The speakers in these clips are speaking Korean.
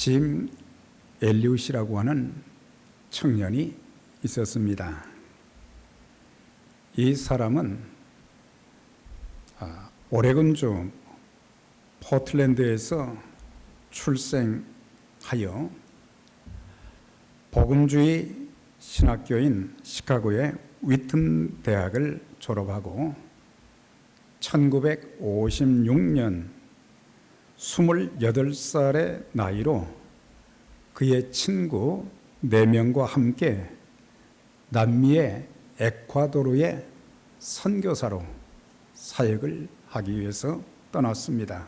짐 엘리웃이라고 하는 청년이 있었습니다. 이 사람은 오레곤주 포틀랜드에서 출생하여 복음주의 신학교인 시카고의 위튼 대학을 졸업하고 1956년 28살의 나이로 그의 친구 4명과 함께 남미의 에콰도르의 선교사로 사역을 하기 위해서 떠났습니다.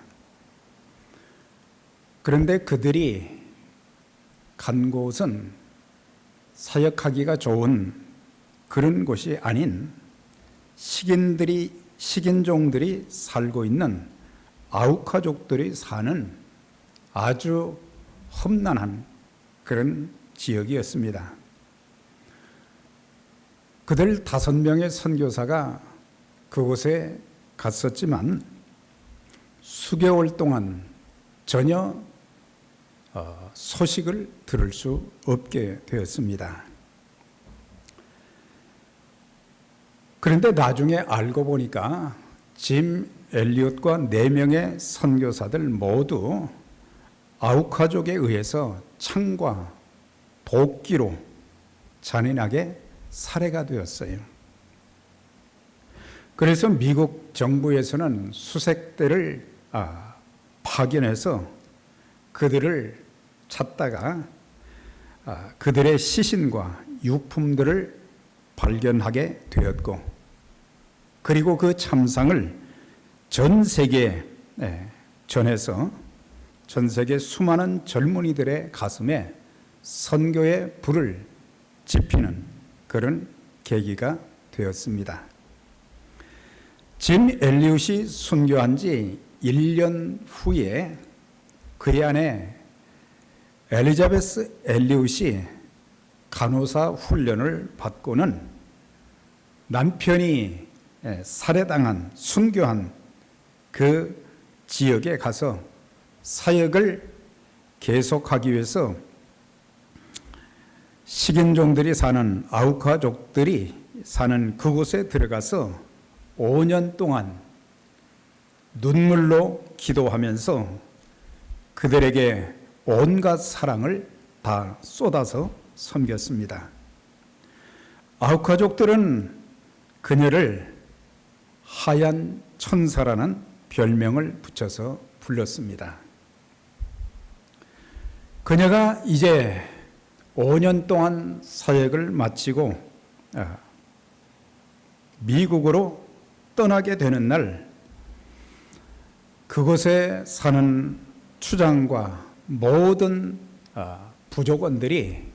그런데 그들이 간 곳은 사역하기가 좋은 그런 곳이 아닌 식인종들이 살고 있는 아우카족들이 사는 아주 험난한 그런 지역이었습니다. 그들 5명의 선교사가 그곳에 갔었지만 수개월 동안 전혀 소식을 들을 수 없게 되었습니다. 그런데 나중에 알고 보니까 짐 엘리엇과 4명의 선교사들 모두 아우카족에 의해서 창과 도끼로 잔인하게 살해가 되었어요. 그래서 미국 정부에서는 수색대를 파견해서 그들을 찾다가 그들의 시신과 유품들을 발견하게 되었고, 그리고 그 참상을 전 세계에 전해서 전 세계 수많은 젊은이들의 가슴에 선교의 불을 지피는 그런 계기가 되었습니다. 짐 엘리웃이 순교한 지 1년 후에 그의 아내 엘리자베스 엘리웃이 간호사 훈련을 받고는 남편이 살해당한 순교한 그 지역에 가서 사역을 계속하기 위해서 식인종들이 사는 아우카족들이 사는 그곳에 들어가서 5년 동안 눈물로 기도하면서 그들에게 온갖 사랑을 다 쏟아서 섬겼습니다. 아우카족들은 그녀를 하얀 천사라는 별명을 붙여서 불렀습니다. 그녀가 이제 5년 동안 사역을 마치고 미국으로 떠나게 되는 날, 그곳에 사는 추장과 모든 부족원들이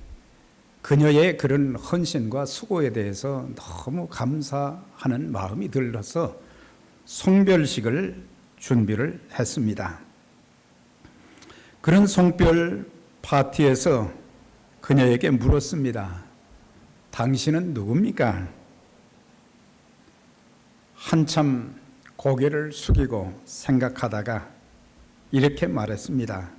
그녀의 그런 헌신과 수고에 대해서 너무 감사하는 마음이 들어서 송별식을 준비를 했습니다. 그런 송별 파티에서 그녀에게 물었습니다. 당신은 누굽니까? 한참 고개를 숙이고 생각하다가 이렇게 말했습니다.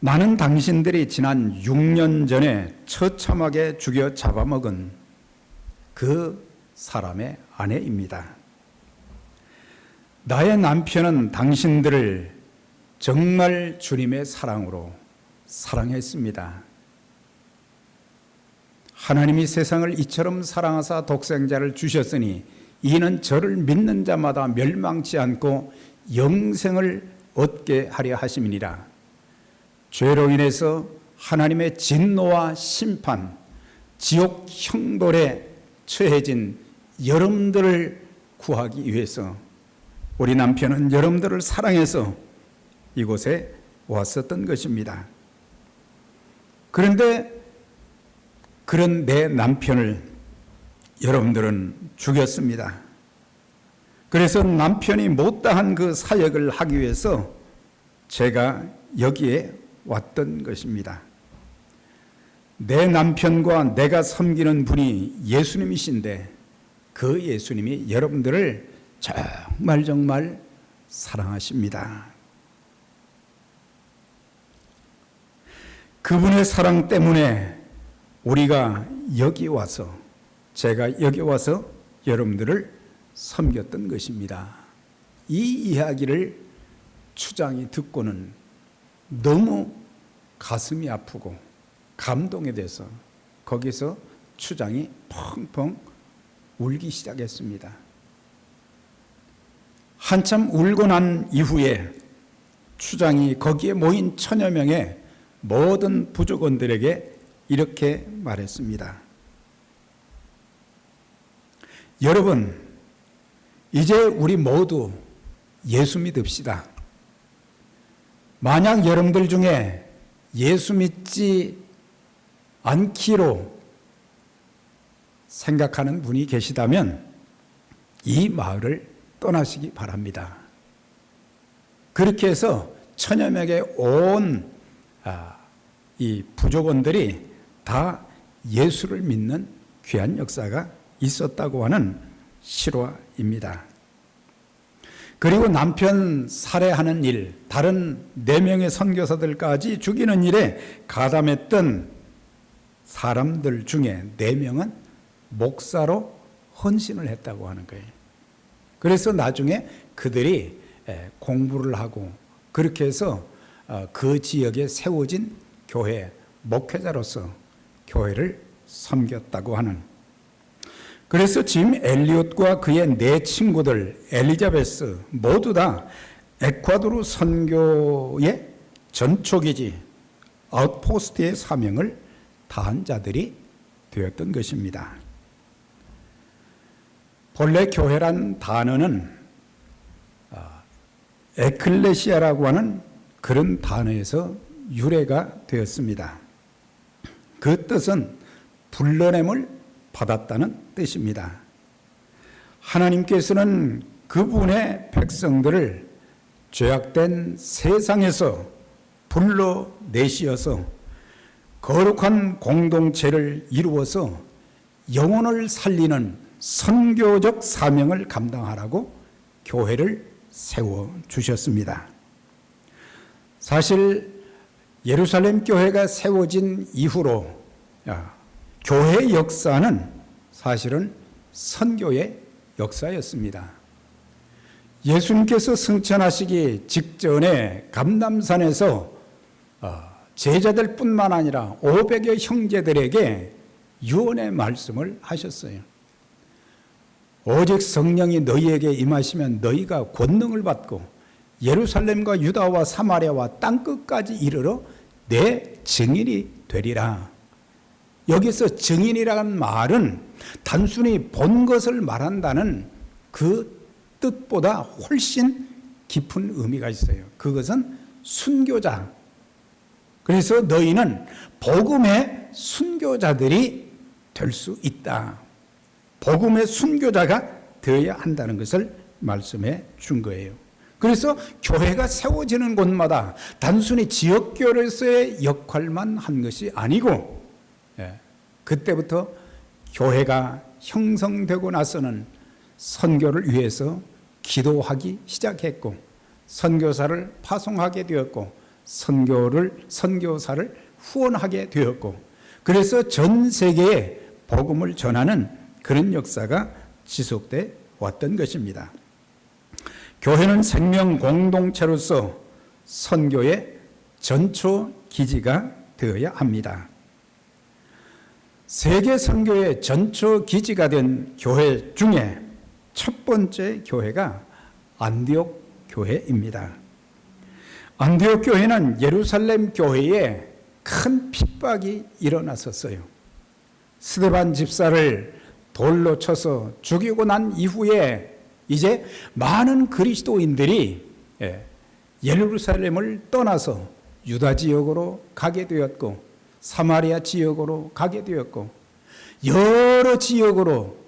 나는 당신들이 지난 6년 전에 처참하게 죽여 잡아먹은 그 사람의 아내입니다. 나의 남편은 당신들을 정말 주님의 사랑으로 사랑했습니다. 하나님이 세상을 이처럼 사랑하사 독생자를 주셨으니 이는 저를 믿는 자마다 멸망치 않고 영생을 얻게 하려 하심이니라. 죄로 인해서 하나님의 진노와 심판, 지옥 형벌에 처해진 여러분들을 구하기 위해서 우리 남편은 여러분들을 사랑해서 이곳에 왔었던 것입니다. 그런데 그런 내 남편을 여러분들은 죽였습니다. 그래서 남편이 못다한 그 사역을 하기 위해서 제가 여기에 왔던 것입니다. 내 남편과 내가 섬기는 분이 예수님이신데 그 예수님이 여러분들을 정말 사랑하십니다. 그분의 사랑 때문에 우리가 여기 와서, 제가 여기 와서 여러분들을 섬겼던 것입니다. 이 이야기를 추장이 듣고는 너무 가슴이 아프고 감동이 돼서 거기서 추장이 펑펑 울기 시작했습니다. 한참 울고 난 이후에 추장이 거기에 모인 1000여 명의 모든 부족원들에게 이렇게 말했습니다. 여러분, 이제 우리 모두 예수 믿읍시다. 만약 여러분들 중에 예수 믿지 않기로 생각하는 분이 계시다면 이 마을을 떠나시기 바랍니다. 그렇게 해서 1000여 명의 온 이 부족원들이 다 예수를 믿는 귀한 역사가 있었다고 하는 실화입니다. 그리고 남편 살해하는 일, 다른 4명의 선교사들까지 죽이는 일에 가담했던 사람들 중에 4명은 목사로 헌신을 했다고 하는 거예요. 그래서 나중에 그들이 공부를 하고 그렇게 해서 그 지역에 세워진 교회 목회자로서 교회를 섬겼다고 하는. 그래서 짐 엘리엇과 그의 4 친구들 엘리자베스 모두 다 에콰도르 선교의 전초기지 아웃포스트의 사명을 다한 자들이 되었던 것입니다. 본래 교회란 단어는 에클레시아라고 하는 그런 단어에서 유래가 되었습니다. 그 뜻은 불러냄을 받았다는 뜻입니다. 하나님께서는 그분의 백성들을 죄악된 세상에서 불러내시어서 거룩한 공동체를 이루어서 영혼을 살리는 선교적 사명을 감당하라고 교회를 세워주셨습니다. 사실 예루살렘 교회가 세워진 이후로 교회 역사는 사실은 선교의 역사였습니다. 예수님께서 승천하시기 직전에 감람산에서 제자들 뿐만 아니라 500여 형제들에게 유언의 말씀을 하셨어요. 오직 성령이 너희에게 임하시면 너희가 권능을 받고 예루살렘과 유다와 사마리아와 땅끝까지 이르러 내 증인이 되리라. 여기서 증인이라는 말은 단순히 본 것을 말한다는 그 뜻보다 훨씬 깊은 의미가 있어요. 그것은 순교자. 그래서 너희는 복음의 순교자들이 될 수 있다. 복음의 순교자가 되어야 한다는 것을 말씀해 준 거예요. 그래서 교회가 세워지는 곳마다 단순히 지역교회로서의 역할만 한 것이 아니고 그때부터 교회가 형성되고 나서는 선교를 위해서 기도하기 시작했고 선교사를 파송하게 되었고 선교사를 후원하게 되었고 그래서 전 세계에 복음을 전하는 그런 역사가 지속돼 왔던 것입니다. 교회는 생명 공동체로서 선교의 전초 기지가 되어야 합니다. 세계 선교의 전초 기지가 된 교회 중에 첫 번째 교회가 안디옥 교회입니다. 안디옥 교회는 예루살렘 교회에 큰 핍박이 일어났었어요. 스데반 집사를 돌로 쳐서 죽이고 난 이후에 이제 많은 그리스도인들이 예루살렘을 떠나서 유다 지역으로 가게 되었고 사마리아 지역으로 가게 되었고 여러 지역으로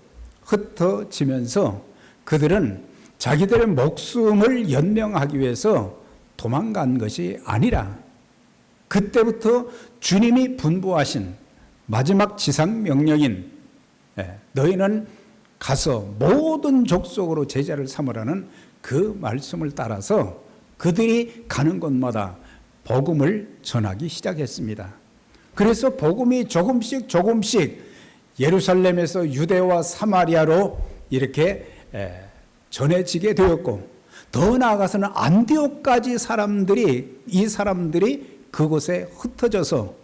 흩어지면서 그들은 자기들의 목숨을 연명하기 위해서 도망간 것이 아니라 그때부터 주님이 분부하신 마지막 지상 명령인 너희는 가서 모든 족속으로 제자를 삼으라는 그 말씀을 따라서 그들이 가는 곳마다 복음을 전하기 시작했습니다. 그래서 복음이 조금씩 예루살렘에서 유대와 사마리아로 이렇게 전해지게 되었고, 더 나아가서는 안디옥까지 이 사람들이 그곳에 흩어져서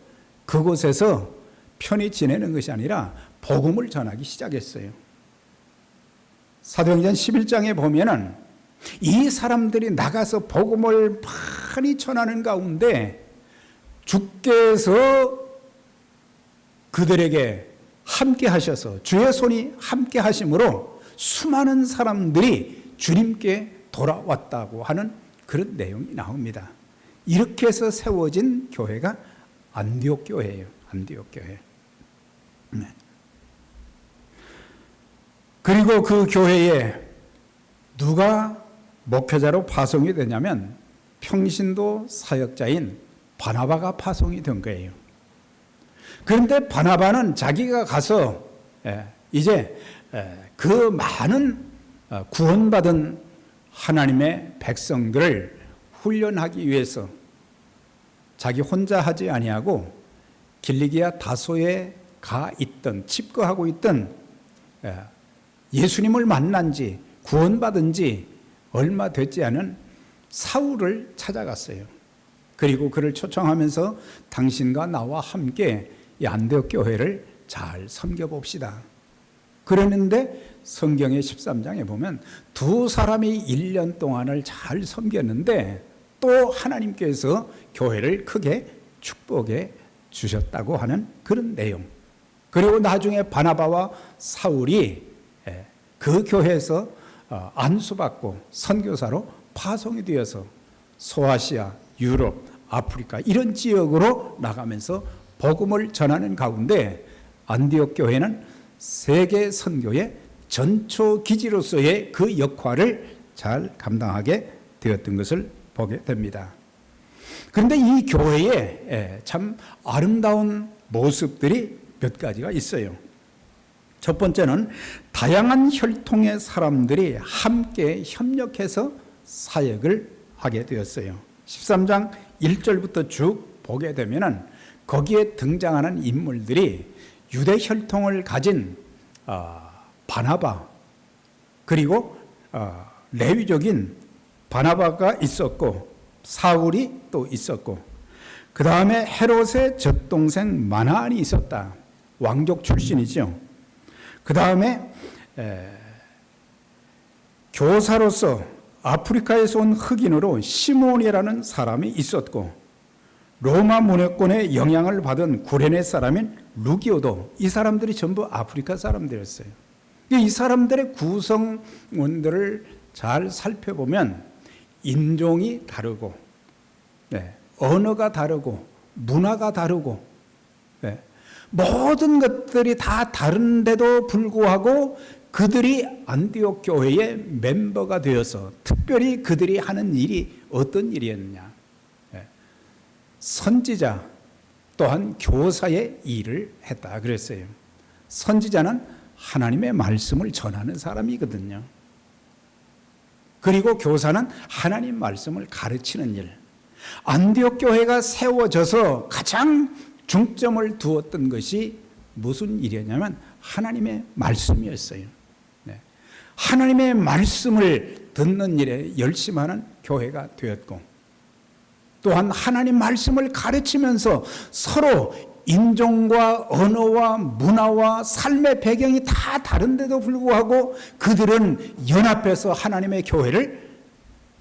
그곳에서 편히 지내는 것이 아니라 복음을 전하기 시작했어요. 사도행전 11장에 보면은 이 사람들이 나가서 복음을 많이 전하는 가운데 주께서 그들에게 함께 하셔서 주의 손이 함께 하심으로 수많은 사람들이 주님께 돌아왔다고 하는 그런 내용이 나옵니다. 이렇게 해서 세워진 교회가 안디옥 교회예요. 안디옥 교회. 네. 그리고 그 교회에 누가 목회자로 파송이 되냐면 평신도 사역자인 바나바가 파송이 된 거예요. 그런데 바나바는 자기가 가서 이제 그 많은 구원받은 하나님의 백성들을 훈련하기 위해서 자기 혼자 하지 아니하고 길리기아 다소에 가 있던, 집거하고 있던 예수님을 만난 지 구원받은 지 얼마 되지 않은 사울을 찾아갔어요. 그리고 그를 초청하면서 당신과 나와 함께 이 안디옥 교회를 잘 섬겨봅시다. 그랬는데 성경의 13장에 보면 두 사람이 1년 동안을 잘 섬겼는데 또 하나님께서 교회를 크게 축복해 주셨다고 하는 그런 내용. 그리고 나중에 바나바와 사울이 그 교회에서 안수받고 선교사로 파송이 되어서 소아시아, 유럽, 아프리카 이런 지역으로 나가면서 복음을 전하는 가운데 안디옥 교회는 세계 선교의 전초 기지로서의 그 역할을 잘 감당하게 되었던 것을 보게 됩니다. 그런데 이 교회에 참 아름다운 모습들이 몇 가지가 있어요. 첫 번째는 다양한 혈통의 사람들이 함께 협력해서 사역을 하게 되었어요. 13장 1절부터 쭉 보게 되면은 거기에 등장하는 인물들이 유대 혈통을 가진 바나바, 그리고 레위족인 바나바가 있었고 사울이 또 있었고, 그 다음에 헤롯의 젖동생 마나안이 있었다. 왕족 출신이죠. 그 다음에 교사로서 아프리카에서 온 흑인으로 시몬이라는 사람이 있었고, 로마 문화권의 영향을 받은 구레네 사람인 루기오도, 이 사람들이 전부 아프리카 사람들이었어요. 이 사람들의 구성원들을 잘 살펴보면 인종이 다르고, 언어가 다르고, 문화가 다르고, 모든 것들이 다 다른데도 불구하고 그들이 안디옥 교회의 멤버가 되어서 특별히 그들이 하는 일이 어떤 일이었느냐. 선지자 또한 교사의 일을 했다 그랬어요. 선지자는 하나님의 말씀을 전하는 사람이거든요. 그리고 교사는 하나님 말씀을 가르치는 일. 안디옥 교회가 세워져서 가장 중점을 두었던 것이 무슨 일이었냐면 하나님의 말씀이었어요. 하나님의 말씀을 듣는 일에 열심하는 교회가 되었고, 또한 하나님 말씀을 가르치면서 서로 인종과 언어와 문화와 삶의 배경이 다 다른데도 불구하고 그들은 연합해서 하나님의 교회를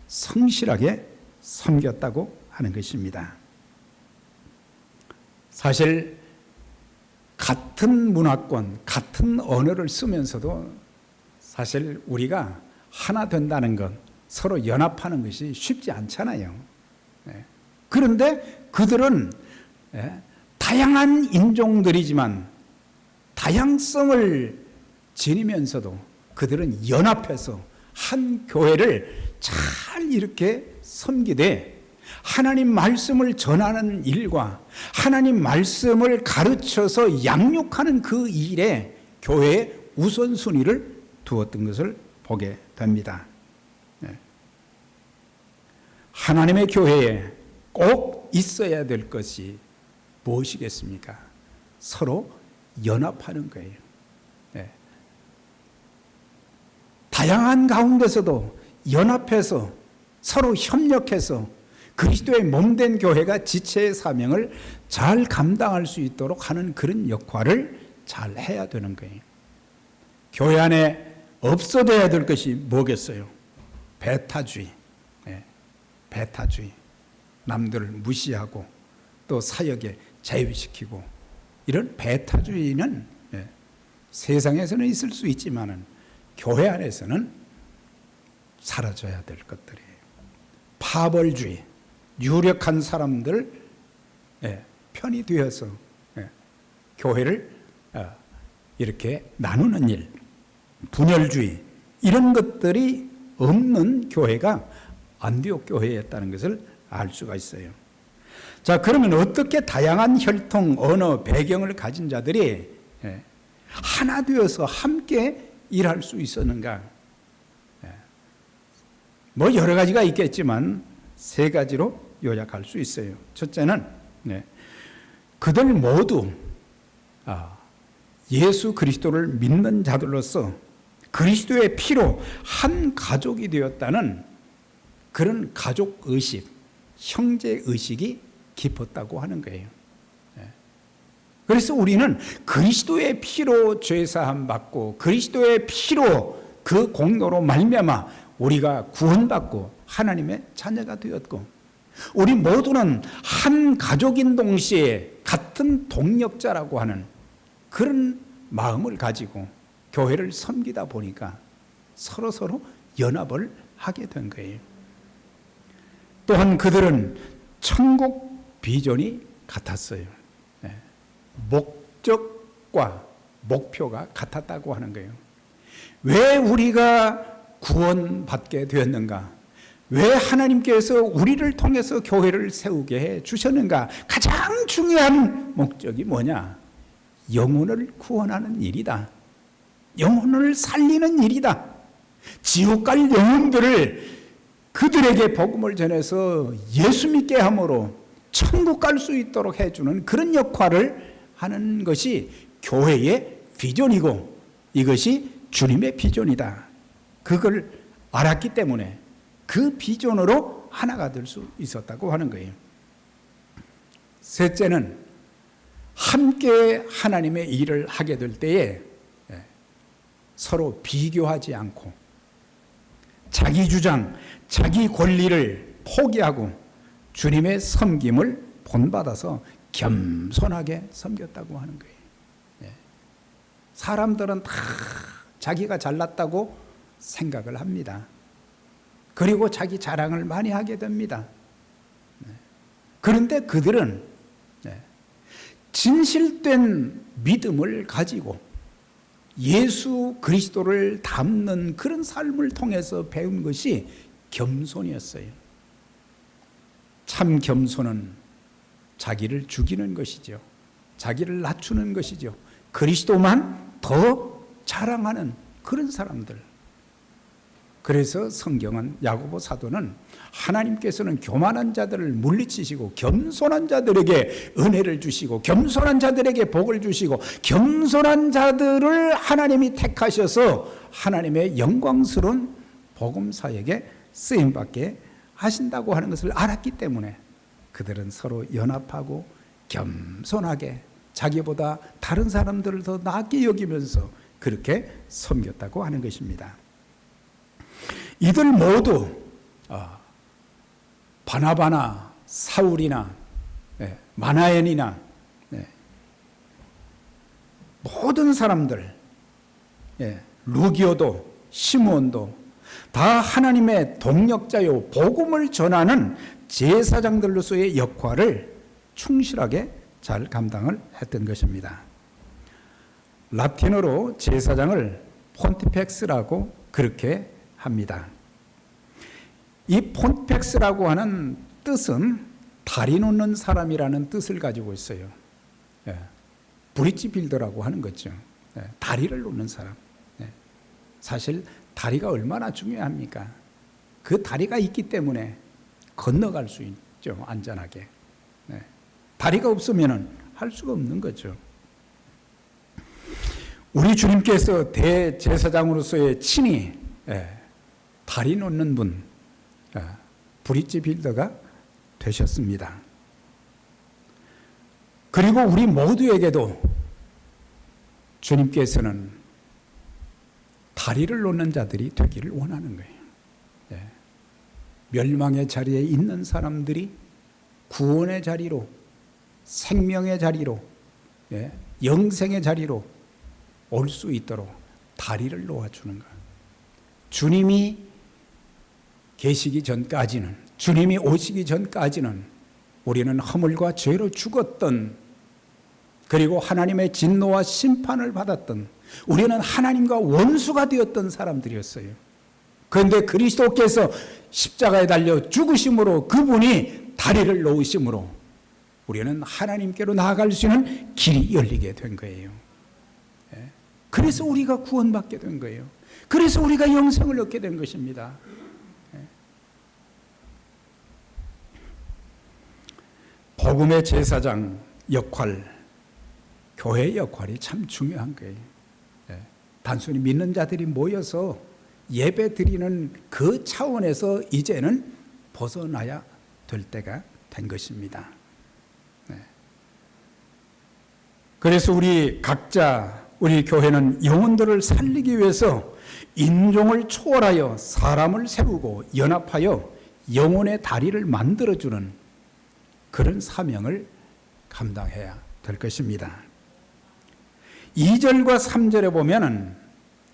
성실하게 섬겼다고 하는 것입니다. 사실 같은 문화권, 같은 언어를 쓰면서도 사실 우리가 하나 된다는 것, 서로 연합하는 것이 쉽지 않잖아요. 그런데 그들은 다양한 인종들이지만 다양성을 지니면서도 그들은 연합해서 한 교회를 잘 이렇게 섬기되, 하나님 말씀을 전하는 일과 하나님 말씀을 가르쳐서 양육하는 그 일에 교회의 우선순위를 두었던 것을 보게 됩니다. 하나님의 교회에 꼭 있어야 될 것이 무엇이겠습니까? 서로 연합하는 거예요. 네. 다양한 가운데서도 연합해서 서로 협력해서 그리스도의 몸된 교회가 지체의 사명을 잘 감당할 수 있도록 하는 그런 역할을 잘 해야 되는 거예요. 교회 안에 없어져야 될 것이 뭐겠어요? 배타주의. 네. 배타주의. 남들을 무시하고 또 사역에 제외시키고 이런 배타주의는 세상에서는 있을 수 있지만은 교회 안에서는 사라져야 될 것들이에요. 파벌주의, 유력한 사람들 편이 되어서 교회를 이렇게 나누는 일, 분열주의 이런 것들이 없는 교회가 안디옥 교회였다는 것을 알 수가 있어요. 자, 그러면 어떻게 다양한 혈통, 언어, 배경을 가진 자들이 하나 되어서 함께 일할 수 있었는가? 뭐 여러 가지가 있겠지만 세 가지로 요약할 수 있어요. 첫째는 그들 모두 예수 그리스도를 믿는 자들로서 그리스도의 피로 한 가족이 되었다는 그런 가족의식, 형제의식이 깊었다고 하는 거예요. 그래서 우리는 그리스도의 피로 죄사함 받고 그리스도의 피로 그 공로로 말미암아 우리가 구원받고 하나님의 자녀가 되었고 우리 모두는 한 가족인 동시에 같은 동력자라고 하는 그런 마음을 가지고 교회를 섬기다 보니까 서로 연합을 하게 된 거예요. 또한 그들은 천국 비전이 같았어요. 목적과 목표가 같았다고 하는 거예요. 왜 우리가 구원받게 되었는가? 왜 하나님께서 우리를 통해서 교회를 세우게 해 주셨는가? 가장 중요한 목적이 뭐냐? 영혼을 구원하는 일이다. 영혼을 살리는 일이다. 지옥 갈 영혼들을 그들에게 복음을 전해서 예수 믿게 함으로 천국 갈 수 있도록 해주는 그런 역할을 하는 것이 교회의 비전이고 이것이 주님의 비전이다. 그걸 알았기 때문에 그 비전으로 하나가 될 수 있었다고 하는 거예요. 셋째는 함께 하나님의 일을 하게 될 때에 서로 비교하지 않고 자기 주장, 자기 권리를 포기하고 주님의 섬김을 본받아서 겸손하게 섬겼다고 하는 거예요. 사람들은 다 자기가 잘났다고 생각을 합니다. 그리고 자기 자랑을 많이 하게 됩니다. 그런데 그들은 진실된 믿음을 가지고 예수 그리스도를 닮는 그런 삶을 통해서 배운 것이 겸손이었어요. 참 겸손은 자기를 죽이는 것이죠. 자기를 낮추는 것이죠. 그리스도만 더 자랑하는 그런 사람들. 그래서 성경은 야고보 사도는 하나님께서는 교만한 자들을 물리치시고 겸손한 자들에게 은혜를 주시고 겸손한 자들에게 복을 주시고 겸손한 자들을 하나님이 택하셔서 하나님의 영광스러운 복음사역에 쓰임받게 하신다고 하는 것을 알았기 때문에 그들은 서로 연합하고 겸손하게 자기보다 다른 사람들을 더 낫게 여기면서 그렇게 섬겼다고 하는 것입니다. 이들 모두 바나바나 사울이나 마나엔이나 모든 사람들 루기오도 시므온도 다 하나님의 동력자요 복음을 전하는 제사장들로서의 역할을 충실하게 잘 감당을 했던 것입니다. 라틴어로 제사장을 폰티펙스라고 그렇게 합니다. 이 폰티펙스라고 하는 뜻은 다리 놓는 사람이라는 뜻을 가지고 있어요. 브릿지 빌더라고 하는 거죠. 다리를 놓는 사람. 사실 다리가 얼마나 중요합니까? 그 다리가 있기 때문에 건너갈 수 있죠. 안전하게. 다리가 없으면 할 수가 없는 거죠. 우리 주님께서 대제사장으로서의 친히 다리 놓는 분, 브릿지 빌더가 되셨습니다. 그리고 우리 모두에게도 주님께서는 다리를 놓는 자들이 되기를 원하는 거예요. 멸망의 자리에 있는 사람들이 구원의 자리로, 생명의 자리로, 영생의 자리로 올 수 있도록 다리를 놓아주는 거예요. 주님이 계시기 전까지는, 주님이 오시기 전까지는 우리는 허물과 죄로 죽었던, 그리고 하나님의 진노와 심판을 받았던, 우리는 하나님과 원수가 되었던 사람들이었어요. 그런데 그리스도께서 십자가에 달려 죽으심으로, 그분이 다리를 놓으심으로 우리는 하나님께로 나아갈 수 있는 길이 열리게 된 거예요. 그래서 우리가 구원받게 된 거예요. 그래서 우리가 영생을 얻게 된 것입니다. 복음의 제사장 역할, 교회의 역할이 참 중요한 거예요. 단순히 믿는 자들이 모여서 예배 드리는 그 차원에서 이제는 벗어나야 될 때가 된 것입니다. 그래서 우리 각자, 우리 교회는 영혼들을 살리기 위해서 인종을 초월하여 사람을 세우고 연합하여 영혼의 다리를 만들어주는 그런 사명을 감당해야 될 것입니다. 2절과 3절에 보면은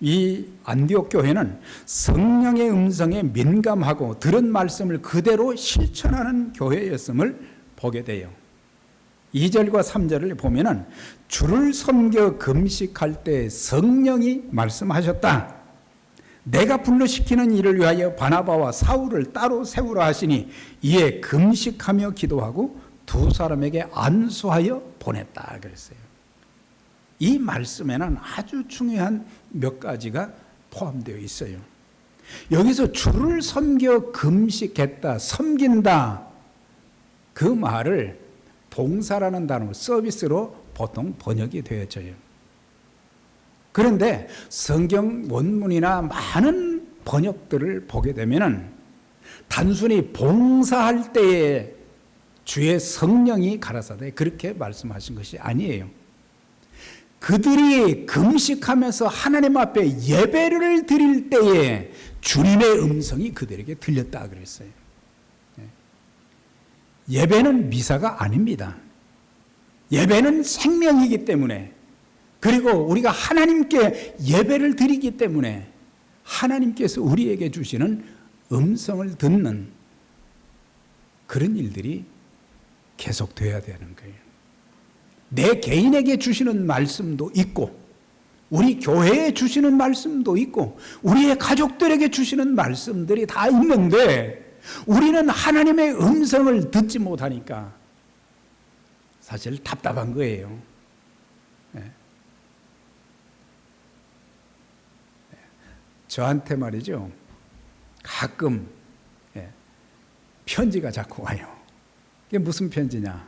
이 안디옥 교회는 성령의 음성에 민감하고 들은 말씀을 그대로 실천하는 교회였음을 보게 돼요. 2절과 3절을 보면은 주를 섬겨 금식할 때 성령이 말씀하셨다. 내가 불러시키는 일을 위하여 바나바와 사울을 따로 세우라 하시니 이에 금식하며 기도하고 두 사람에게 안수하여 보냈다 그랬어요. 이 말씀에는 아주 중요한 몇 가지가 포함되어 있어요. 여기서 주를 섬겨 금식했다, 섬긴다, 그 말을 봉사라는 단어, 서비스로 보통 번역이 되어져요. 그런데 성경 원문이나 많은 번역들을 보게 되면은 단순히 봉사할 때에 주의 성령이 가라사대 그렇게 말씀하신 것이 아니에요. 그들이 금식하면서 하나님 앞에 예배를 드릴 때에 주님의 음성이 그들에게 들렸다 그랬어요. 예배는 미사가 아닙니다. 예배는 생명이기 때문에, 그리고 우리가 하나님께 예배를 드리기 때문에 하나님께서 우리에게 주시는 음성을 듣는 그런 일들이 계속돼야 되는 거예요. 내 개인에게 주시는 말씀도 있고, 우리 교회에 주시는 말씀도 있고, 우리의 가족들에게 주시는 말씀들이 다 있는데 우리는 하나님의 음성을 듣지 못하니까 사실 답답한 거예요. 저한테 말이죠, 가끔 편지가 자꾸 와요. 이게 무슨 편지냐,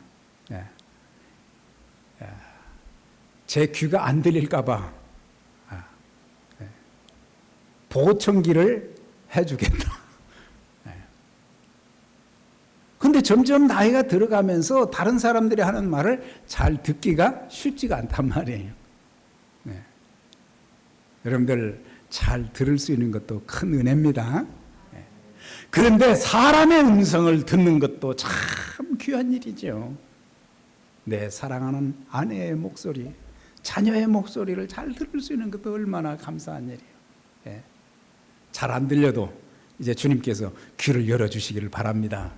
제 귀가 안 들릴까 봐 보청기를 해주겠다. 근데 점점 나이가 들어가면서 다른 사람들이 하는 말을 잘 듣기가 쉽지가 않단 말이에요. 여러분들 잘 들을 수 있는 것도 큰 은혜입니다. 그런데 사람의 음성을 듣는 것도 참 귀한 일이죠. 내 사랑하는 아내의 목소리, 자녀의 목소리를 잘 들을 수 있는 것도 얼마나 감사한 일이에요. 잘 안 들려도 이제 주님께서 귀를 열어주시기를 바랍니다.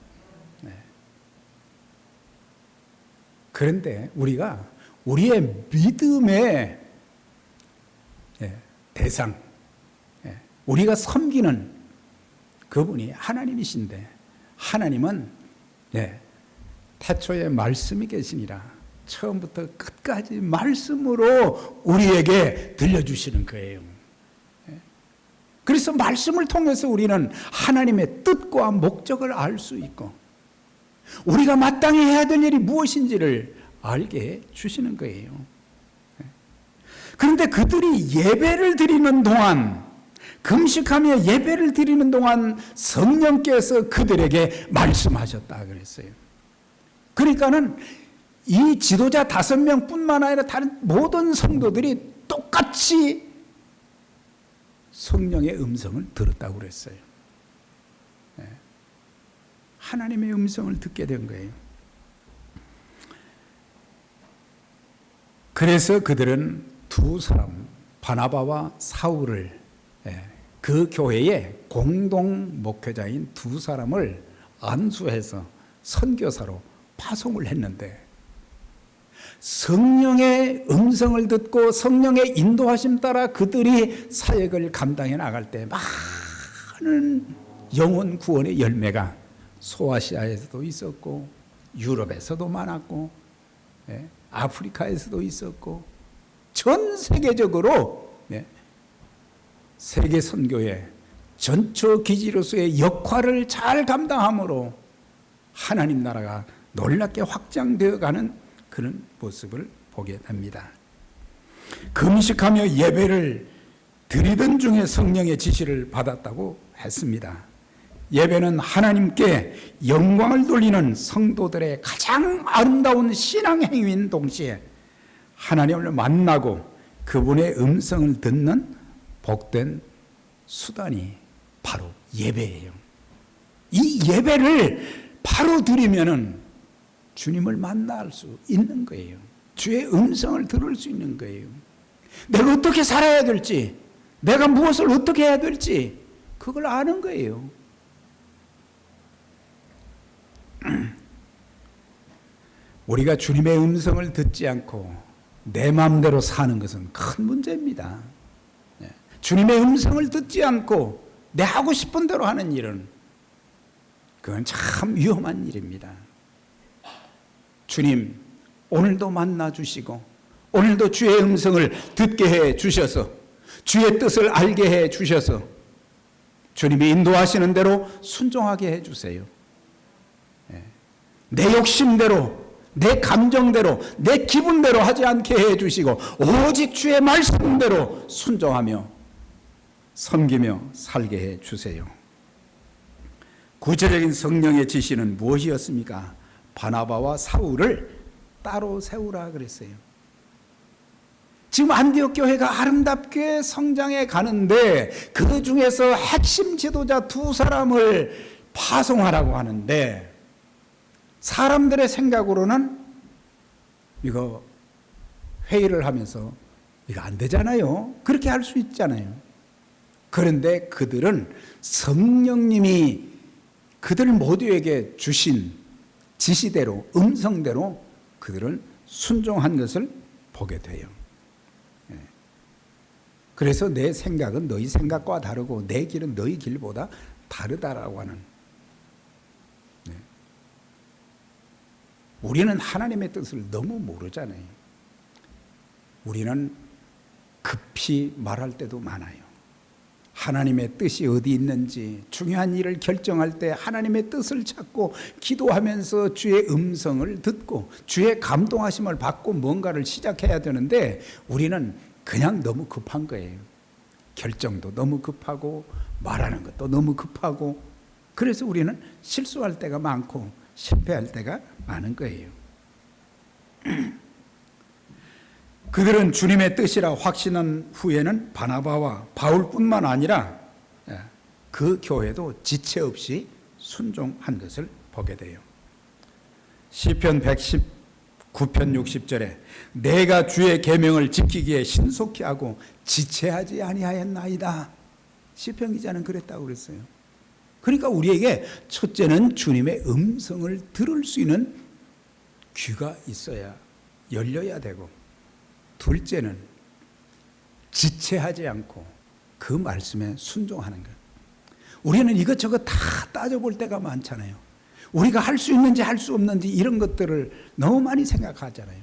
그런데 우리가 우리의 믿음의 대상, 우리가 섬기는 그분이 하나님이신데, 하나님은 태초에 말씀이 계시니라 처음부터 끝까지 말씀으로 우리에게 들려주시는 거예요. 그래서 말씀을 통해서 우리는 하나님의 뜻과 목적을 알 수 있고, 우리가 마땅히 해야 될 일이 무엇인지를 알게 해 주시는 거예요. 그런데 그들이 예배를 드리는 동안, 금식하며 예배를 드리는 동안 성령께서 그들에게 말씀하셨다 그랬어요. 그러니까는 이 지도자 5명뿐만 아니라 다른 모든 성도들이 똑같이 성령의 음성을 들었다고 그랬어요. 하나님의 음성을 듣게 된 거예요. 그래서 그들은 두 사람, 바나바와 사울을, 그 교회의 공동 목회자인 두 사람을 안수해서 선교사로 파송을 했는데, 성령의 음성을 듣고 성령의 인도하심 따라 그들이 사역을 감당해 나갈 때 많은 영혼 구원의 열매가 소아시아에서도 있었고, 유럽에서도 많았고, 아프리카에서도 있었고, 전 세계적으로 세계 선교의 전초 기지로서의 역할을 잘 감당함으로 하나님 나라가 놀랍게 확장되어 가는 그런 모습을 보게 됩니다. 금식하며 예배를 드리던 중에 성령의 지시를 받았다고 했습니다. 예배는 하나님께 영광을 돌리는 성도들의 가장 아름다운 신앙 행위인 동시에 하나님을 만나고 그분의 음성을 듣는 복된 수단이 바로 예배예요. 이 예배를 바로 드리면은 주님을 만날 수 있는 거예요. 주의 음성을 들을 수 있는 거예요. 내가 어떻게 살아야 될지, 내가 무엇을 어떻게 해야 될지 그걸 아는 거예요. 우리가 주님의 음성을 듣지 않고 내 마음대로 사는 것은 큰 문제입니다. 주님의 음성을 듣지 않고 내 하고 싶은 대로 하는 일은 그건 참 위험한 일입니다. 주님, 오늘도 만나 주시고 오늘도 주의 음성을 듣게 해 주셔서 주의 뜻을 알게 해 주셔서 주님이 인도하시는 대로 순종하게 해 주세요. 내 욕심대로, 내 감정대로, 내 기분대로 하지 않게 해 주시고 오직 주의 말씀대로 순종하며 섬기며 살게 해 주세요. 구체적인 성령의 지시는 무엇이었습니까? 바나바와 사울을 따로 세우라 그랬어요. 지금 안디옥 교회가 아름답게 성장해 가는데 그 중에서 핵심 지도자 두 사람을 파송하라고 하는데, 사람들의 생각으로는 이거 회의를 하면서 이거 안 되잖아요. 그렇게 할 수 있잖아요. 그런데 그들은 성령님이 그들 모두에게 주신 지시대로, 음성대로 그들은 순종한 것을 보게 돼요. 그래서 내 생각은 너희 생각과 다르고 내 길은 너희 길보다 다르다라고 하는, 우리는 하나님의 뜻을 너무 모르잖아요. 우리는 급히 말할 때도 많아요. 하나님의 뜻이 어디 있는지, 중요한 일을 결정할 때 하나님의 뜻을 찾고 기도하면서 주의 음성을 듣고 주의 감동하심을 받고 뭔가를 시작해야 되는데 우리는 그냥 너무 급한 거예요. 결정도 너무 급하고 말하는 것도 너무 급하고, 그래서 우리는 실수할 때가 많고 실패할 때가 많은 거예요. 그들은 주님의 뜻이라 확신한 후에는 바나바와 바울뿐만 아니라 그 교회도 지체 없이 순종한 것을 보게 돼요. 시편 119편 60절에 내가 주의 계명을 지키기에 신속히 하고 지체하지 아니하였나이다. 시편 기자는 그랬다고 그랬어요. 그러니까 우리에게 첫째는 주님의 음성을 들을 수 있는 귀가 있어야, 열려야 되고, 둘째는 지체하지 않고 그 말씀에 순종하는 것. 우리는 이것저것 다 따져볼 때가 많잖아요. 우리가 할 수 있는지 할 수 없는지 이런 것들을 너무 많이 생각하잖아요.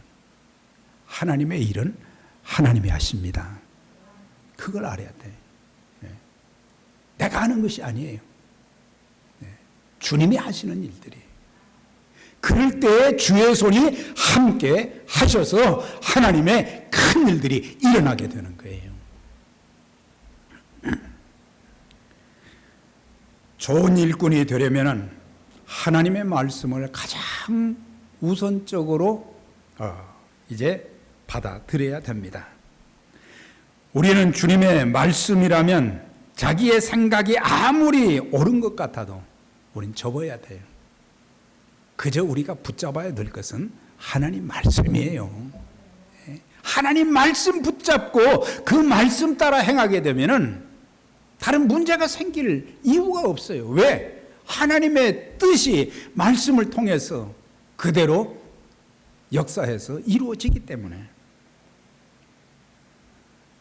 하나님의 일은 하나님이 하십니다. 그걸 알아야 돼. 내가 하는 것이 아니에요. 주님이 하시는 일들이. 그럴 때 주의 손이 함께 하셔서 하나님의 큰 일들이 일어나게 되는 거예요. 좋은 일꾼이 되려면 하나님의 말씀을 가장 우선적으로 이제 받아들여야 됩니다. 우리는 주님의 말씀이라면 자기의 생각이 아무리 옳은 것 같아도 우린 접어야 돼요. 그저 우리가 붙잡아야 될 것은 하나님 말씀이에요. 하나님 말씀 붙잡고 그 말씀 따라 행하게 되면은 다른 문제가 생길 이유가 없어요. 왜? 하나님의 뜻이 말씀을 통해서 그대로 역사해서 이루어지기 때문에.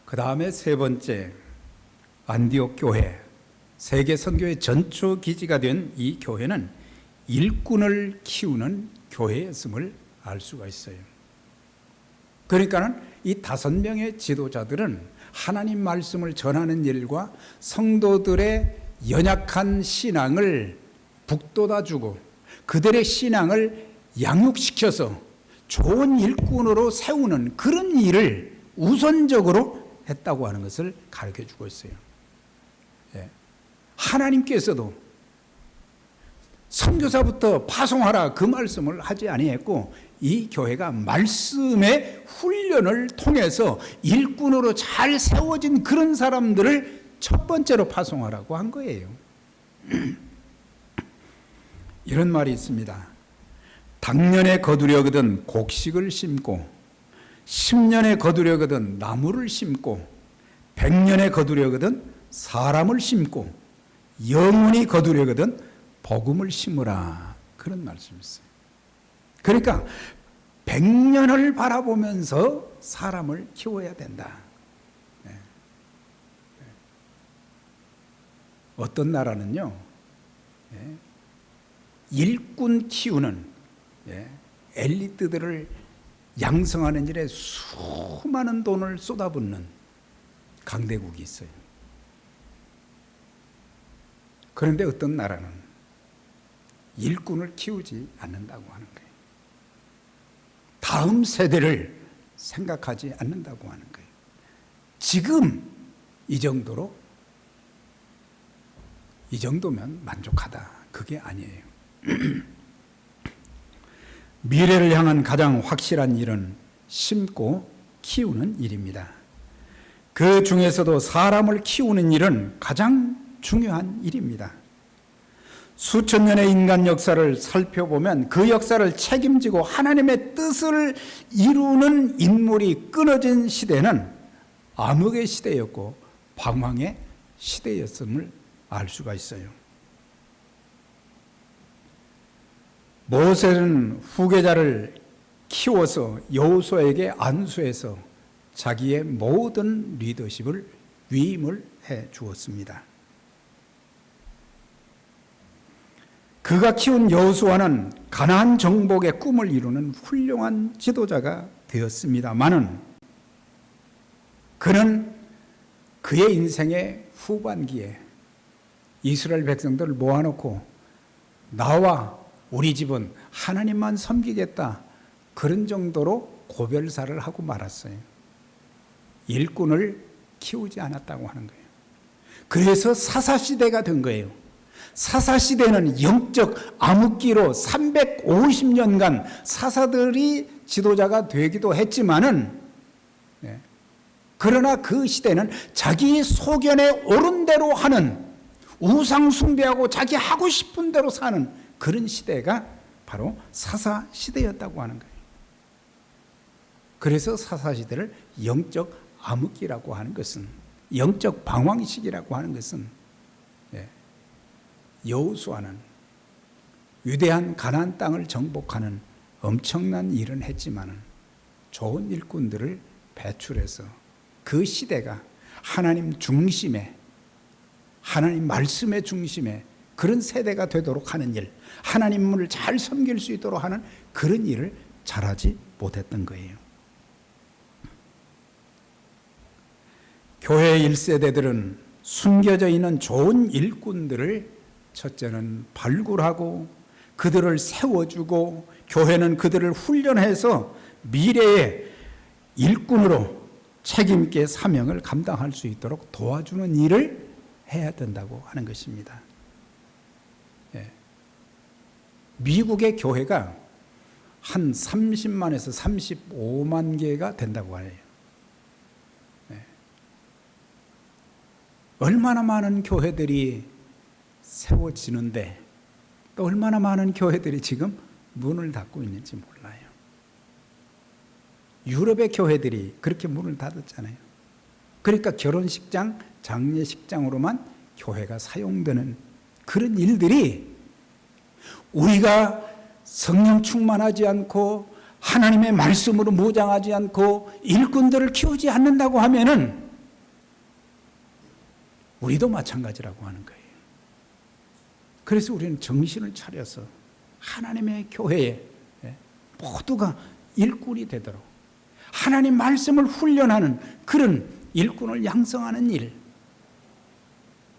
그 다음에 세 번째, 안디옥 교회, 세계 선교의 전초 기지가 된 이 교회는 일꾼을 키우는 교회였음을 알 수가 있어요. 그러니까는 이 5명의 지도자들은 하나님 말씀을 전하는 일과 성도들의 연약한 신앙을 북돋아주고 그들의 신앙을 양육시켜서 좋은 일꾼으로 세우는 그런 일을 우선적으로 했다고 하는 것을 가르쳐주고 있어요. 하나님께서도 선교사부터 파송하라 그 말씀을 하지 아니했고 이 교회가 말씀의 훈련을 통해서 일꾼으로 잘 세워진 그런 사람들을 첫 번째로 파송하라고 한 거예요. 이런 말이 있습니다. 당년에 거두려거든 곡식을 심고 10년에 거두려거든 나무를 심고 100년에 거두려거든 사람을 심고 영원히 거두려거든 복음을 심으라. 그런 말씀이 있어요. 그러니까 100년을 바라보면서 사람을 키워야 된다. 어떤 나라는요, 일꾼 키우는 엘리트들을 양성하는 일에 수많은 돈을 쏟아붓는 강대국이 있어요. 그런데 어떤 나라는 일꾼을 키우지 않는다고 하는 거예요. 다음 세대를 생각하지 않는다고 하는 거예요. 지금 이 정도면 만족하다. 그게 아니에요. 미래를 향한 가장 확실한 일은 심고 키우는 일입니다. 그 중에서도 사람을 키우는 일은 가장 중요한 일입니다. 수천 년의 인간 역사를 살펴보면 그 역사를 책임지고 하나님의 뜻을 이루는 인물이 끊어진 시대는 암흑의 시대였고 방황의 시대였음을 알 수가 있어요. 모세는 후계자를 키워서 여호수아에게 안수해서 자기의 모든 리더십을 위임을 해 주었습니다. 그가 키운 여호수아는 가나안 정복의 꿈을 이루는 훌륭한 지도자가 되었습니다마는 그는 그의 인생의 후반기에 이스라엘 백성들을 모아놓고 나와 우리 집은 하나님만 섬기겠다 그런 정도로 고별사를 하고 말았어요. 일꾼을 키우지 않았다고 하는 거예요. 그래서 사사시대가 된 거예요. 사사시대는 영적 암흑기로 350년간 사사들이 지도자가 되기도 했지만은 그러나 그 시대는 자기 소견에 옳은 대로 하는 우상 숭배하고 자기 하고 싶은 대로 사는 그런 시대가 바로 사사시대였다고 하는 거예요. 그래서 사사시대를 영적 암흑기라고 하는 것은, 영적 방황시기라고 하는 것은 여호수아는 위대한 가나안 땅을 정복하는 엄청난 일은 했지만은 좋은 일꾼들을 배출해서 그 시대가 하나님 중심에, 하나님 말씀의 중심에 그런 세대가 되도록 하는 일, 하나님을 잘 섬길 수 있도록 하는 그런 일을 잘하지 못했던 거예요. 교회 1세대들은 숨겨져 있는 좋은 일꾼들을 첫째는 발굴하고 그들을 세워주고 교회는 그들을 훈련해서 미래의 일꾼으로 책임있게 사명을 감당할 수 있도록 도와주는 일을 해야 된다고 하는 것입니다. 예. 미국의 교회가 한 30만에서 35만 개가 된다고 해요. 예. 얼마나 많은 교회들이 세워지는데 또 얼마나 많은 교회들이 지금 문을 닫고 있는지 몰라요. 유럽의 교회들이 그렇게 문을 닫았잖아요. 그러니까 결혼식장, 장례식장으로만 교회가 사용되는 그런 일들이 우리가 성령 충만하지 않고 하나님의 말씀으로 무장하지 않고 일꾼들을 키우지 않는다고 하면은 우리도 마찬가지라고 하는 거예요. 그래서 우리는 정신을 차려서 하나님의 교회에 모두가 일꾼이 되도록 하나님 말씀을 훈련하는 그런 일꾼을 양성하는 일,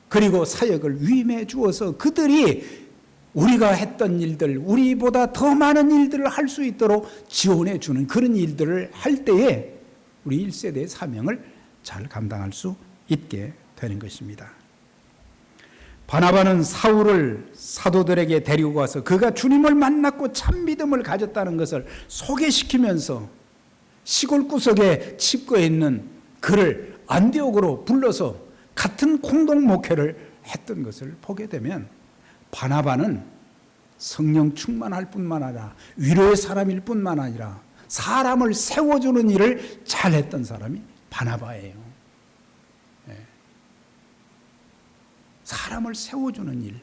그리고 사역을 위임해 주어서 그들이 우리가 했던 일들, 우리보다 더 많은 일들을 할 수 있도록 지원해 주는 그런 일들을 할 때에 우리 1세대의 사명을 잘 감당할 수 있게 되는 것입니다. 바나바는 사울을 사도들에게 데리고 가서 그가 주님을 만났고 참 믿음을 가졌다는 것을 소개시키면서 시골 구석에 칩거해 있는 그를 안디옥으로 불러서 같은 공동 목회를 했던 것을 보게 되면 바나바는 성령 충만할 뿐만 아니라 위로의 사람일 뿐만 아니라 사람을 세워주는 일을 잘했던 사람이 바나바예요. 사람을 세워주는 일.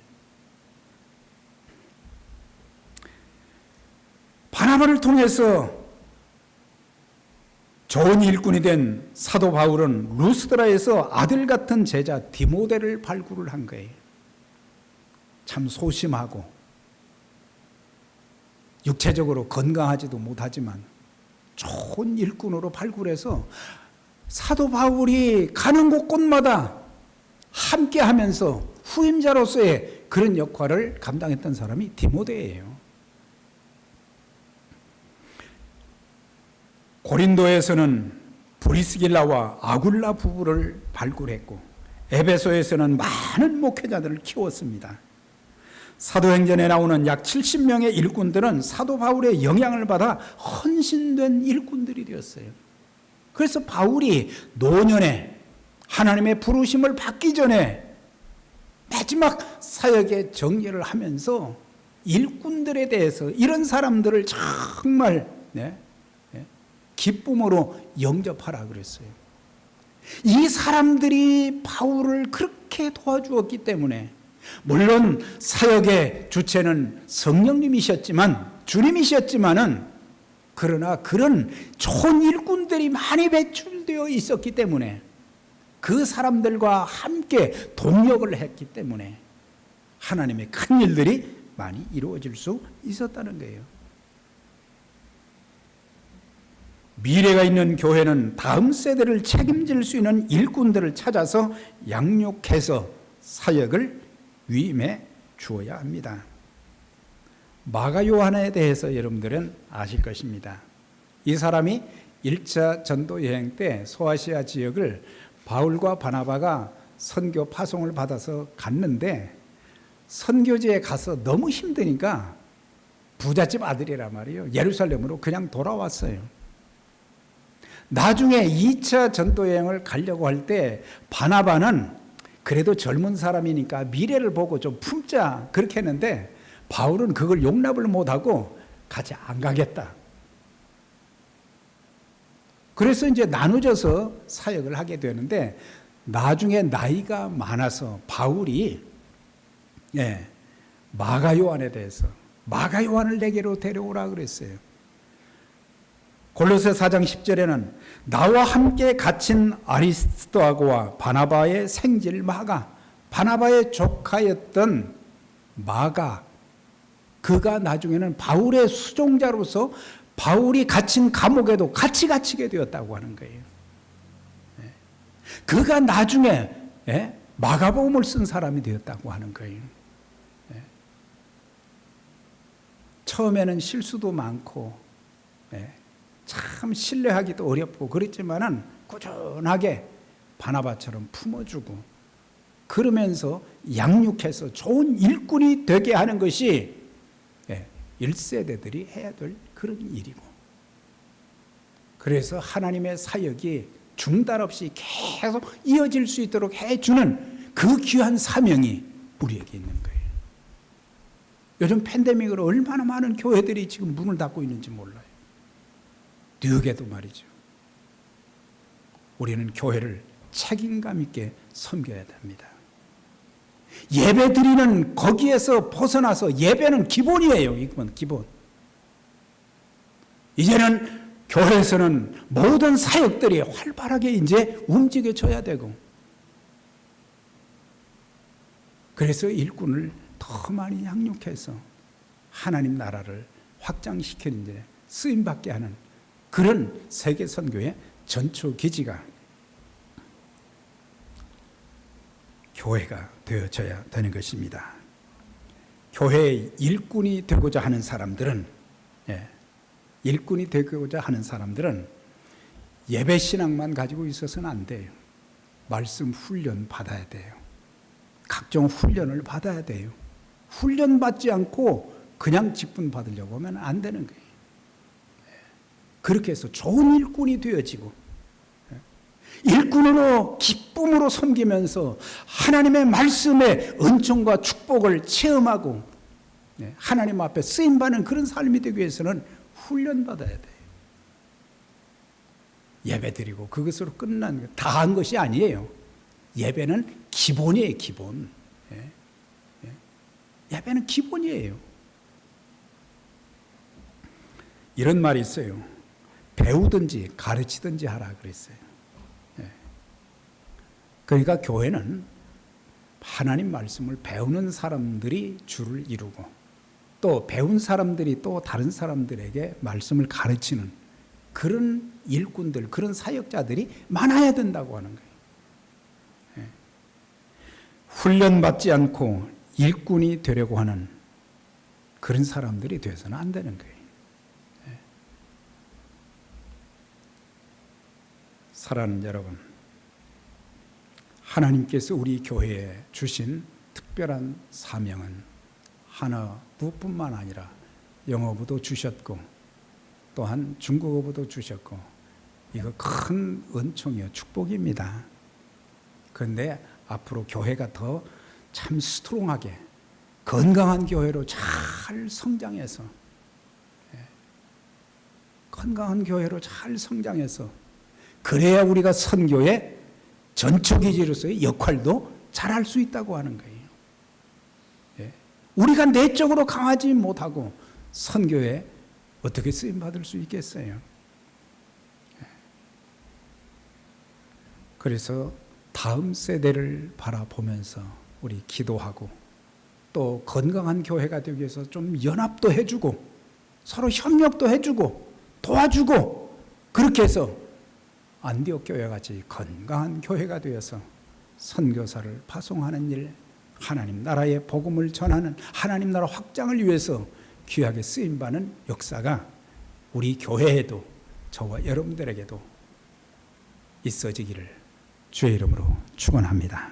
바나바를 통해서 좋은 일꾼이 된 사도 바울은 루스드라에서 아들 같은 제자 디모데를 발굴을 한 거예요. 참 소심하고 육체적으로 건강하지도 못하지만 좋은 일꾼으로 발굴해서 사도 바울이 가는 곳곳마다 함께 하면서 후임자로서의 그런 역할을 감당했던 사람이 디모데예요. 고린도에서는 브리스길라와 아굴라 부부를 발굴했고 에베소에서는 많은 목회자들을 키웠습니다. 사도행전에 나오는 약 70명의 일꾼들은 사도 바울의 영향을 받아 헌신된 일꾼들이 되었어요. 그래서 바울이 노년에 하나님의 부르심을 받기 전에 마지막 사역의 정리를 하면서 일꾼들에 대해서 이런 사람들을 정말 기쁨으로 영접하라 그랬어요. 이 사람들이 바울을 그렇게 도와주었기 때문에 물론 사역의 주체는 성령님이셨지만 주님이셨지만은 그러나 그런 좋은 일꾼들이 많이 배출되어 있었기 때문에 그 사람들과 함께 동력을 했기 때문에 하나님의 큰 일들이 많이 이루어질 수 있었다는 거예요. 미래가 있는 교회는 다음 세대를 책임질 수 있는 일꾼들을 찾아서 양육해서 사역을 위임해 주어야 합니다. 마가 요한에 대해서 여러분들은 아실 것입니다. 이 사람이 1차 전도 여행 때 소아시아 지역을 바울과 바나바가 선교 파송을 받아서 갔는데 선교지에 가서 너무 힘드니까 부잣집 아들이라 말이에요. 예루살렘으로 그냥 돌아왔어요. 나중에 2차 전도 여행을 가려고 할 때 바나바는 그래도 젊은 사람이니까 미래를 보고 좀 품자 그렇게 했는데 바울은 그걸 용납을 못하고 같이 안 가겠다. 그래서 이제 나누어져서 사역을 하게 되는데 나중에 나이가 많아서 바울이 마가 요한에 대해서 마가 요한을 내게로 데려오라 그랬어요. 골로새 4장 10절에는 나와 함께 갇힌 아리스도하고와 바나바의 생질 마가, 바나바의 조카였던 마가, 그가 나중에는 바울의 수종자로서 바울이 갇힌 감옥에도 같이 갇히게 되었다고 하는 거예요. 그가 나중에 마가복음을 쓴 사람이 되었다고 하는 거예요. 처음에는 실수도 많고 참 신뢰하기도 어렵고 그랬지만은 꾸준하게 바나바처럼 품어주고 그러면서 양육해서 좋은 일꾼이 되게 하는 것이 1세대들이 해야 될 그런 일이고, 그래서 하나님의 사역이 중단 없이 계속 이어질 수 있도록 해주는 그 귀한 사명이 우리에게 있는 거예요. 요즘 팬데믹으로 얼마나 많은 교회들이 지금 문을 닫고 있는지 몰라요. 뉴욕에도 말이죠. 우리는 교회를 책임감 있게 섬겨야 됩니다. 예배 드리는 거기에서 벗어나서 예배는 기본이에요. 이건 기본. 이제는 교회에서는 모든 사역들이 활발하게 이제 움직여져야 되고, 그래서 일꾼을 더 많이 양육해서 하나님 나라를 확장시키는 데 쓰임받게 하는 그런 세계 선교의 전초 기지가 교회가 되어져야 되는 것입니다. 교회의 일꾼이 되고자 하는 사람들은 예배 신앙만 가지고 있어서는 안 돼요. 말씀 훈련 받아야 돼요. 각종 훈련을 받아야 돼요. 훈련 받지 않고 그냥 직분 받으려고 하면 안 되는 거예요. 그렇게 해서 좋은 일꾼이 되어지고, 일꾼으로 기쁨으로 섬기면서 하나님의 말씀의 은총과 축복을 체험하고 하나님 앞에 쓰임받는 그런 삶이 되기 위해서는 훈련받아야 돼요. 예배 드리고 그것으로 끝난 다 한 것이 아니에요. 예배는 기본이에요. 기본. 예배는 기본이에요. 이런 말이 있어요. 배우든지 가르치든지 하라 그랬어요. 그러니까 교회는 하나님 말씀을 배우는 사람들이 주를 이루고, 또 배운 사람들이 또 다른 사람들에게 말씀을 가르치는 그런 일꾼들, 그런 사역자들이 많아야 된다고 하는 거예요. 훈련받지 않고 일꾼이 되려고 하는 그런 사람들이 되어서는 안 되는 거예요. 사랑하는 여러분, 하나님께서 우리 교회에 주신 특별한 사명은 하나부뿐만 아니라 영어부도 주셨고 또한 중국어부도 주셨고, 이거 큰 은총이요, 축복입니다. 그런데 앞으로 교회가 더 참 스트롱하게 건강한 교회로 잘 성장해서 그래야 우리가 선교의 전초기지로서의 역할도 잘할 수 있다고 하는 거예요. 우리가 내적으로 강하지 못하고 선교에 어떻게 쓰임받을 수 있겠어요? 그래서 다음 세대를 바라보면서 우리 기도하고, 또 건강한 교회가 되기 위해서 좀 연합도 해주고 서로 협력도 해주고 도와주고, 그렇게 해서 안디옥 교회같이 건강한 교회가 되어서 선교사를 파송하는 일, 하나님 나라의 복음을 전하는 하나님 나라 확장을 위해서 귀하게 쓰임받는 역사가 우리 교회에도, 저와 여러분들에게도 있어지기를 주의 이름으로 축원합니다.